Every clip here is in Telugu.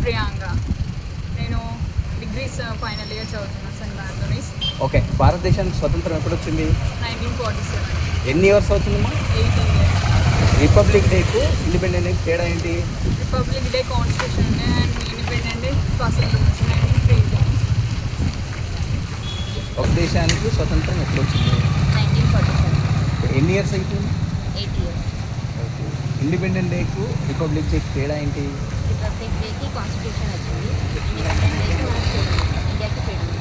ప్రియాంక. నేను డిగ్రీస్ ఫైనల్ ఇయర్ చదువుతున్నా సెయింట్ ఆంథోనీస్. ఓకే. భారతదేశానికి స్వతంత్రం ఎప్పుడొచ్చింది? 1947. ఎన్ని ఇయర్స్ అవుతుందమ్మా? 18 years. రిపబ్లిక్ డేకు ఇండిపెండెంట్ డేకి తేడా ఏంటి? Republic day constitution day and independent day స్వాతంత్రం వచ్చి 1903. ఒక దేశానికి స్వతంత్రం ఎప్పుడొచ్చింది? 1947. ఎన్ని ఇయర్స్ అవుతుంది? 8 years. ఓకే. ఇండిపెండెంట్ డేకు రిపబ్లిక్ డేకి తేడా ఏంటి? రిపబ్లిక్ డేకి కాన్స్టిట్యూషన్ వచ్చింది. ఇండిపెండెంట్ డేకి మనకు ఇండియాకి ఫ్రీడమ్.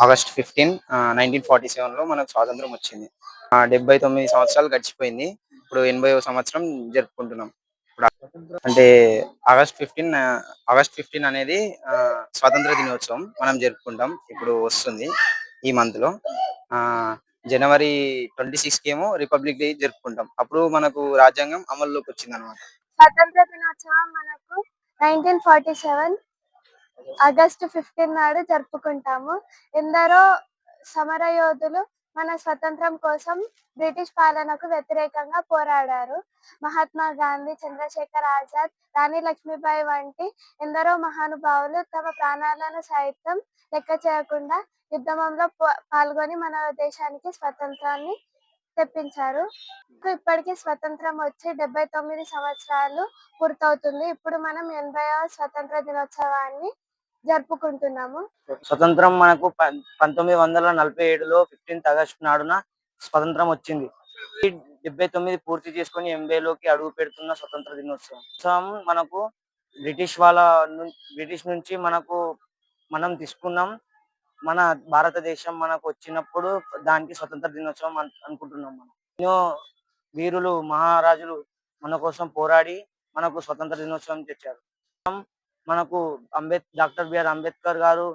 ఆగస్ట్ 15, 1947లో మనకు స్వాతంత్రం వచ్చింది. 79 సంవత్సరాలు గడిచిపోయింది. ఇప్పుడు 80వ సంవత్సరం జరుపుకుంటున్నాం. ఇప్పుడు అంటే ఆగస్ట్ 15 అనేది స్వాతంత్ర దినోత్సవం మనం జరుపుకుంటాం. ఇప్పుడు వస్తుంది ఈ మంత్లో. జనవరి 26 ఏమో రిపబ్లిక్ డే జరుపుకుంటాం. అప్పుడు మనకు రాజ్యాంగం అమల్లోకి వచ్చింది అనమాట. స్వాతంత్ర దినోత్సవం మనకు 1947 ఆగస్టు 15 నాడు జరుపుకుంటాము. ఎందరో సమరయోధులు మన స్వతంత్రం కోసం బ్రిటిష్ పాలనకు వ్యతిరేకంగా పోరాడారు. మహాత్మా గాంధీ, చంద్రశేఖర్ ఆజాద్, రాణి లక్ష్మీబాయి వంటి ఎందరో మహానుభావులు తమ ప్రాణాలను సైతం లెక్క చేయకుండా యుద్ధంలో పాల్గొని మన దేశానికి స్వతంత్రాన్ని తెప్పించారు. ఇప్పటికి స్వతంత్రం వచ్చి 79 సంవత్సరాలు పూర్తవుతుంది. ఇప్పుడు మనం 80వ స్వతంత్ర దినోత్సవాన్ని జరుపుకుంటున్నాము. స్వతంత్రం మనకు 1947లో 15 ఆగస్టు నాడున స్వతంత్రం వచ్చింది. 79 పూర్తి చేసుకొని 80లోకి అడుగు పెడుతున్న స్వతంత్ర దినోత్సవం మనకు బ్రిటిష్ నుంచి మనం తీసుకున్నాం. మన భారతదేశం మనకు వచ్చినప్పుడు దానికి స్వతంత్ర దినోత్సవం అనుకుంటున్నాం. మనం ఎన్నో వీరులు, మహారాజులు మన కోసం పోరాడి మనకు స్వతంత్ర దినోత్సవం తెచ్చారు. మనకు డాక్టర్ బిఆర్ అంబేద్కర్ గారు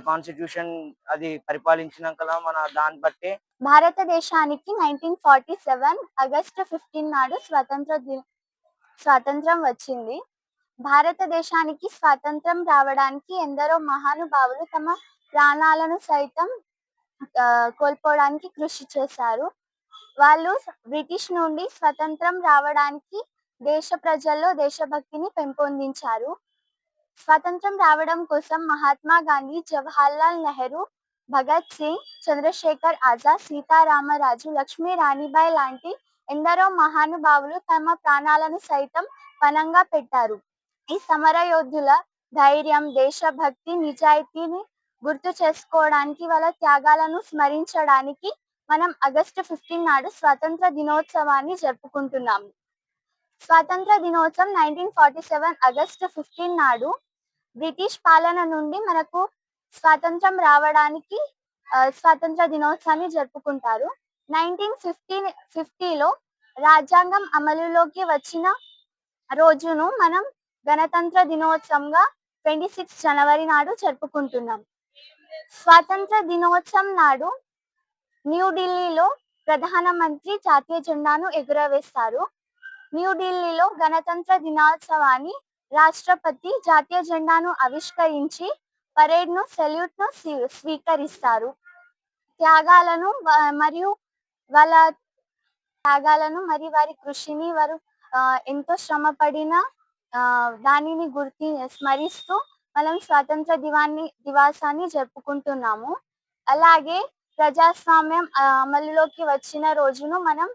కాన్స్టిట్యూషన్ అది పరిపాలించినాక మన దాన్ని బట్టే భారతదేశానికి 1947 ఆగస్టు 15 నాడు స్వాతంత్రం వచ్చింది. భారతదేశానికి స్వాతంత్రం రావడానికి ఎందరో మహానుభావులు తమ ప్రాణాలను సైతం కోల్పోవడానికి కృషి చేశారు. వాళ్ళు బ్రిటిష్ నుండి స్వతంత్రం రావడానికి దేశ ప్రజల్లో దేశభక్తిని పెంపొందించారు. స్వాతంత్రం రావడం కోసం మహాత్మా గాంధీ, జవహర్లాల్ నెహ్రూ, భగత్ సింగ్, చంద్రశేఖర్ ఆజాద్, సీతారామరాజు, లక్ష్మీ రాణిబాయి లాంటి ఎందరో మహానుభావులు తమ ప్రాణాలను సైతం పణంగా పెట్టారు. ఈ సమరయోధుల ధైర్యం, దేశభక్తి, నిజాయితీని గుర్తు చేసుకోవడానికి, వాళ్ళ త్యాగాలను స్మరించడానికి మనం ఆగస్టు 15 నాడు స్వాతంత్ర దినోత్సవాన్ని జరుపుకుంటున్నాము. స్వాతంత్ర దినోత్సవం 1947 ఆగస్టు 15 నాడు బ్రిటిష్ పాలన నుండి మనకు స్వాతంత్రం రావడానికి స్వాతంత్ర దినోత్సవాన్ని జరుపుకుంటారు. 1950లో రాజ్యాంగం అమలులోకి వచ్చిన రోజును మనం గణతంత్ర దినోత్సవంగా 26 జనవరి నాడు జరుపుకుంటున్నాం. స్వాతంత్ర దినోత్సవం నాడు న్యూఢిల్లీలో ప్రధానమంత్రి జాతీయ జెండాను ఎగురవేస్తారు. న్యూఢిల్లీలో గణతంత్ర దినోత్సవాన్ని రాష్ట్రపతి జాతీయ జెండాను ఆవిష్కరించి పరేడ్ను సెల్యూట్ను స్వీకరిస్తారు. మరియు వారి కృషిని, వారు ఎంతో శ్రమపడిన దానిని స్మరిస్తూ మనం స్వాతంత్ర దివాసాన్ని జరుపుకుంటున్నాము. అలాగే ప్రజాస్వామ్యం అమలులోకి వచ్చిన రోజును మనం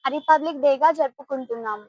రిపబ్లిక్ డేగా జరుపుకుంటున్నాము.